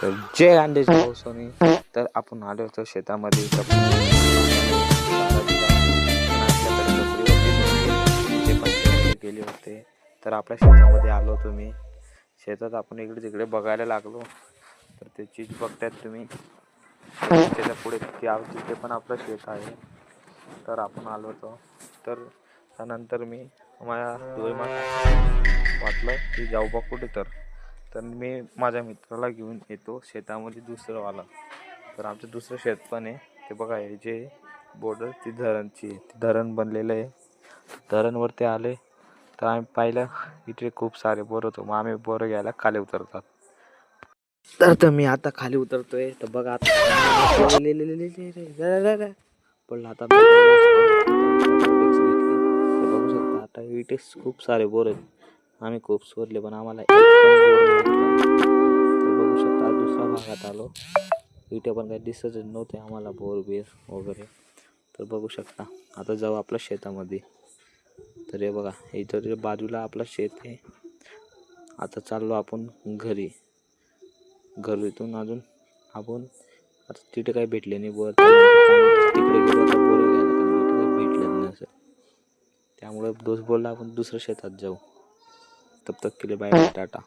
तर जय अंडेच्या पावसाने तर आपण आलो होतो शेतामध्ये. तर ते पण शेतामध्ये गेले होते. तर आपल्या शेतामध्ये आलो होतो मी. शेतात आपण इकडे तिकडे बघायला लागलो. तर ते चीज बघतायत तुम्ही. त्याच्या पुढे तिथे पण आपलं शेत आहे. तर आपण आलो होतो. तर त्यानंतर मी माझ्या डोळ्यात वाटलं की जाऊ बा कुठे. तर मी माझ्या मित्राला घेऊन येतो शेतामध्ये दुसरंवाला. तर आमचं दुसरं शेत पण आहे. ते बघा हे जे बॉर्डर ती धरणची आहे. ती धरण बनलेलं आहे. धरणवरती आले तर आम्ही पाहिलं इथे खूप सारे बोर होतो. मग आम्ही बोरं घ्यायला खाली उतरतात. तर मी आता खाली उतरतोय. तर बघा आता पडला आता बघू शकता. आता इथे खूप सारे बोर आहेत. आम्ही खूप शोधले पण आम्हाला एक पण बोर भेटला. तर बघू शकता दुसऱ्या भागात आलो. इथे पण काही दिसतच नव्हते आम्हाला बोर बीर वगैरे. तर बघू शकता आता जाऊ आपल्या शेतामध्ये. तर हे बघा इथं बाजूला आपलं शेत आहे. आता चाललो आपण घरी. घरीतून अजून आपण आता तिथे काही भेटले नाही बोर. तिकडे गेलो आता बोर घ्यायला कारण इथे काही भेटलं नाही असं. त्यामुळे दोस्त बोलला आपण दुसऱ्या शेतात जाऊ. तब तक के लिए बाय टाटा.